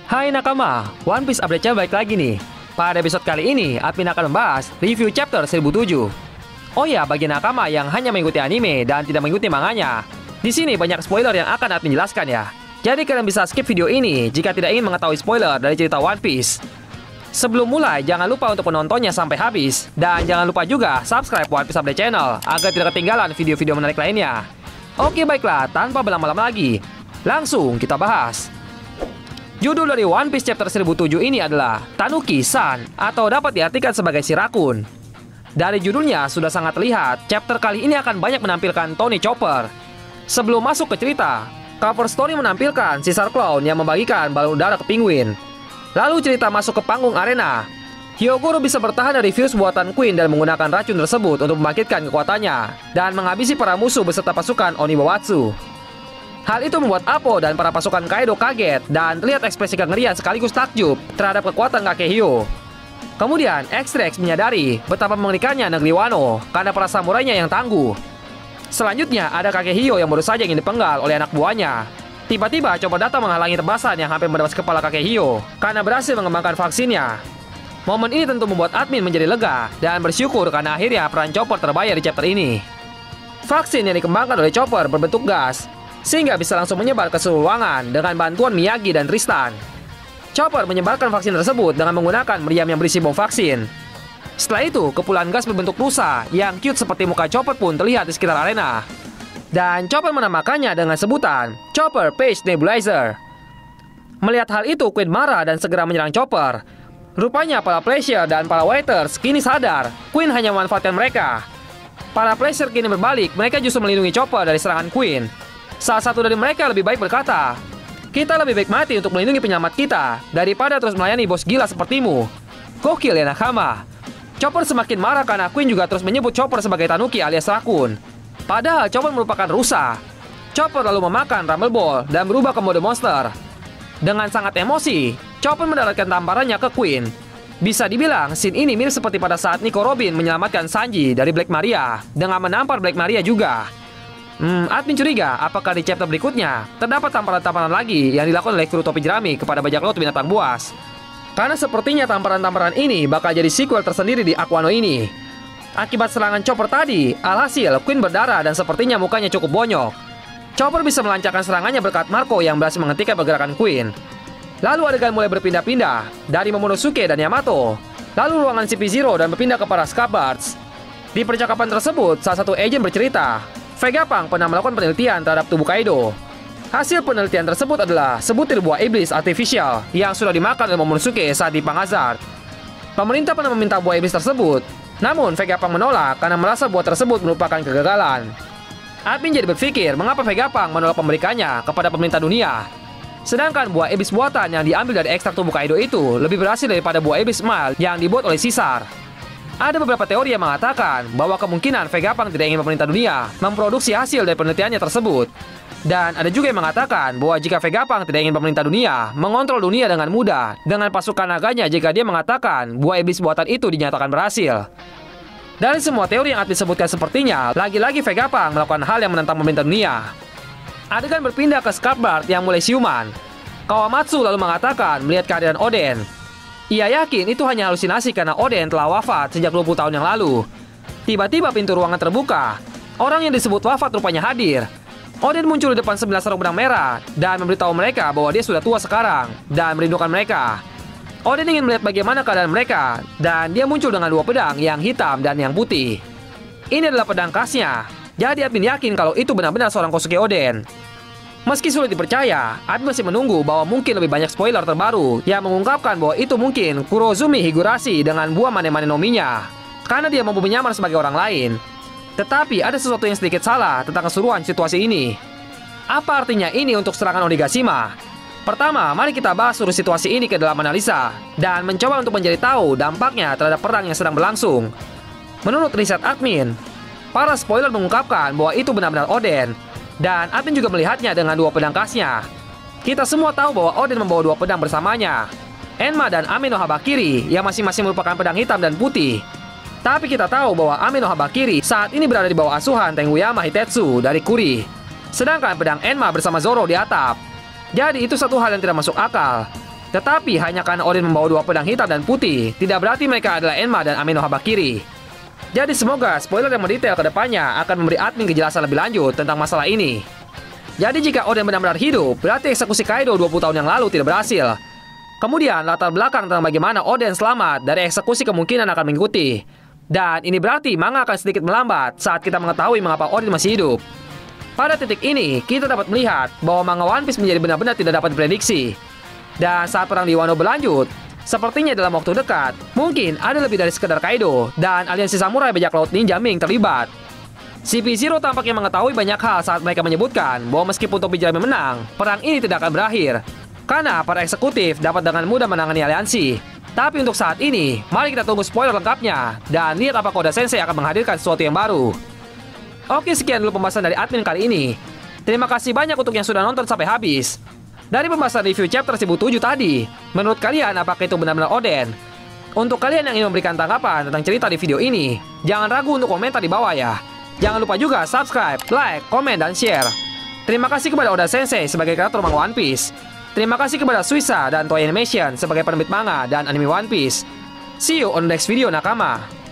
Hai nakama, One Piece update-nya balik lagi nih. Pada episode kali ini, admin akan membahas review chapter 1007. Oh ya, bagi nakama yang hanya mengikuti anime dan tidak mengikuti manganya, di sini banyak spoiler yang akan admin jelaskan ya. Jadi kalian bisa skip video ini jika tidak ingin mengetahui spoiler dari cerita One Piece. Sebelum mulai, jangan lupa untuk menontonnya sampai habis. Dan jangan lupa juga subscribe One Piece Update Channel agar tidak ketinggalan video-video menarik lainnya. Oke baiklah, tanpa berlama-lama lagi, langsung kita bahas. Judul dari One Piece chapter 1007 ini adalah Tanuki-san, atau dapat diartikan sebagai si rakun. Dari judulnya sudah sangat terlihat, chapter kali ini akan banyak menampilkan Tony Chopper. Sebelum masuk ke cerita, cover story menampilkan Caesar Clown yang membagikan balon udara ke penguin. Lalu cerita masuk ke panggung arena. Hyogoro bisa bertahan dari fuse buatan Queen dan menggunakan racun tersebut untuk membangkitkan kekuatannya dan menghabisi para musuh beserta pasukan Onibawasu. Hal itu membuat Appo dan para pasukan Kaido kaget dan terlihat ekspresi kengerian sekaligus takjub terhadap kekuatan kakek Hyo. Kemudian, X-Rex menyadari betapa mengerikannya negeri Wano karena para samurainya yang tangguh. Selanjutnya, ada kakek Hyo yang baru saja ingin dipenggal oleh anak buahnya. Tiba-tiba, Chopper datang menghalangi tebasan yang hampir menebas kepala kakek Hyo karena berhasil mengembangkan vaksinnya. Momen ini tentu membuat admin menjadi lega dan bersyukur karena akhirnya peran Chopper terbayar di chapter ini. Vaksin yang dikembangkan oleh Chopper berbentuk gas, sehingga bisa langsung menyebar ke seluruh ruangan dengan bantuan Miyagi dan Tristan. Chopper menyebarkan vaksin tersebut dengan menggunakan meriam yang berisi bom vaksin. Setelah itu, kepulan gas berbentuk rusa yang cute seperti muka Chopper pun terlihat di sekitar arena. Dan Chopper menamakannya dengan sebutan Chopper Page Nebulizer. Melihat hal itu, Queen marah dan segera menyerang Chopper. Rupanya para Pleasure dan para Waiters kini sadar Queen hanya memanfaatkan mereka. Para Pleasure kini berbalik, mereka justru melindungi Chopper dari serangan Queen. Salah satu dari mereka lebih baik berkata, "Kita lebih baik mati untuk melindungi penyelamat kita daripada terus melayani bos gila sepertimu." Gokil ya nakama. Chopper semakin marah karena Queen juga terus menyebut Chopper sebagai Tanuki alias rakun. Padahal Chopper merupakan rusa. Chopper lalu memakan Rumble Ball dan berubah ke mode monster. Dengan sangat emosi, Chopper mendaratkan tamparannya ke Queen. Bisa dibilang, scene ini mirip seperti pada saat Nico Robin menyelamatkan Sanji dari Black Maria dengan menampar Black Maria juga. Admin curiga apakah di chapter berikutnya terdapat tamparan-tamparan lagi yang dilakukan oleh kru topi jerami kepada bajak laut binatang buas. Karena sepertinya tamparan-tamparan ini bakal jadi sequel tersendiri di Aquano ini. Akibat serangan Chopper tadi, alhasil Queen berdarah dan sepertinya mukanya cukup bonyok. Chopper bisa melancarkan serangannya berkat Marco yang berhasil menghentikan pergerakan Queen. Lalu adegan mulai berpindah-pindah dari Momonosuke dan Yamato, lalu ruangan CP0 dan berpindah ke para Scabbers. Di percakapan tersebut, salah satu agen bercerita Vegapunk pernah melakukan penelitian terhadap tubuh Kaido. Hasil penelitian tersebut adalah sebutir buah iblis artifisial yang sudah dimakan oleh Momonosuke saat di Pang Hazard. Pemerintah pernah meminta buah iblis tersebut, namun Vegapunk menolak karena merasa buah tersebut merupakan kegagalan. Admin jadi berpikir mengapa Vegapunk menolak memberikannya kepada pemerintah dunia. Sedangkan buah iblis buatan yang diambil dari ekstrak tubuh Kaido itu lebih berhasil daripada buah iblis emal yang dibuat oleh Caesar. Ada beberapa teori yang mengatakan bahwa kemungkinan Vegapunk tidak ingin pemerintah dunia memproduksi hasil dari penelitiannya tersebut. Dan ada juga yang mengatakan bahwa jika Vegapunk tidak ingin pemerintah dunia mengontrol dunia dengan mudah dengan pasukan naganya jika dia mengatakan buah iblis buatan itu dinyatakan berhasil. Dari semua teori yang admin sebutkan sepertinya, lagi-lagi Vegapunk melakukan hal yang menentang pemerintah dunia. Adegan berpindah ke Scabbard yang mulai siuman. Kawamatsu lalu mengatakan melihat kehadiran Oden. Ia yakin itu hanya halusinasi karena Oden telah wafat sejak 20 tahun yang lalu. Tiba-tiba pintu ruangan terbuka. Orang yang disebut wafat rupanya hadir. Oden muncul di depan 11 sarung benang merah dan memberitahu mereka bahwa dia sudah tua sekarang dan merindukan mereka. Oden ingin melihat bagaimana keadaan mereka dan dia muncul dengan dua pedang yang hitam dan yang putih. Ini adalah pedang khasnya. Jadi admin yakin kalau itu benar-benar seorang Kosuke Oden. Meski sulit dipercaya, admin masih menunggu bahwa mungkin lebih banyak spoiler terbaru yang mengungkapkan bahwa itu mungkin Kurozumi Higurashi dengan buah Mane-Mane no Mi-nya, karena dia mampu menyamar sebagai orang lain. Tetapi ada sesuatu yang sedikit salah tentang keseluruhan situasi ini. Apa artinya ini untuk serangan Onigashima? Pertama, mari kita bahas seluruh situasi ini ke dalam analisa dan mencoba untuk mencari tahu dampaknya terhadap perang yang sedang berlangsung. Menurut riset admin, para spoiler mengungkapkan bahwa itu benar-benar Oden. Dan admin juga melihatnya dengan dua pedang khasnya. Kita semua tahu bahwa Oden membawa dua pedang bersamanya, Enma dan Ame no Habakiri yang masing-masing merupakan pedang hitam dan putih. Tapi kita tahu bahwa Ame no Habakiri saat ini berada di bawah asuhan Tenguyama Hitetsu dari Kuri. Sedangkan pedang Enma bersama Zoro di atap. Jadi itu satu hal yang tidak masuk akal. Tetapi hanya karena Oden membawa dua pedang hitam dan putih, tidak berarti mereka adalah Enma dan Ame no Habakiri. Jadi semoga spoiler yang mendetail ke depannya akan memberi admin kejelasan lebih lanjut tentang masalah ini. Jadi jika Oden benar-benar hidup, berarti eksekusi Kaido 20 tahun yang lalu tidak berhasil. Kemudian latar belakang tentang bagaimana Oden selamat dari eksekusi kemungkinan akan mengikuti. Dan ini berarti manga akan sedikit melambat saat kita mengetahui mengapa Oden masih hidup. Pada titik ini, kita dapat melihat bahwa manga One Piece menjadi benar-benar tidak dapat diprediksi. Dan saat perang di Wano berlanjut, sepertinya dalam waktu dekat, mungkin ada lebih dari sekedar Kaido dan aliansi samurai bajak laut ninja Ming terlibat. CP0 tampaknya mengetahui banyak hal saat mereka menyebutkan bahwa meskipun Tobi Jeremy menang, perang ini tidak akan berakhir. Karena para eksekutif dapat dengan mudah menangani aliansi. Tapi untuk saat ini, mari kita tunggu spoiler lengkapnya dan lihat apakah Oda Sensei akan menghadirkan sesuatu yang baru. Oke, sekian dulu pembahasan dari admin kali ini. Terima kasih banyak untuk yang sudah nonton sampai habis. Dari pembahasan review chapter 1007 tadi, menurut kalian apakah itu benar-benar Oden? Untuk kalian yang ingin memberikan tanggapan tentang cerita di video ini, jangan ragu untuk komentar di bawah ya. Jangan lupa juga subscribe, like, komen, dan share. Terima kasih kepada Oda Sensei sebagai kreator manga One Piece. Terima kasih kepada Suisa dan Toei Animation sebagai penerbit manga dan anime One Piece. See you on the next video, nakama.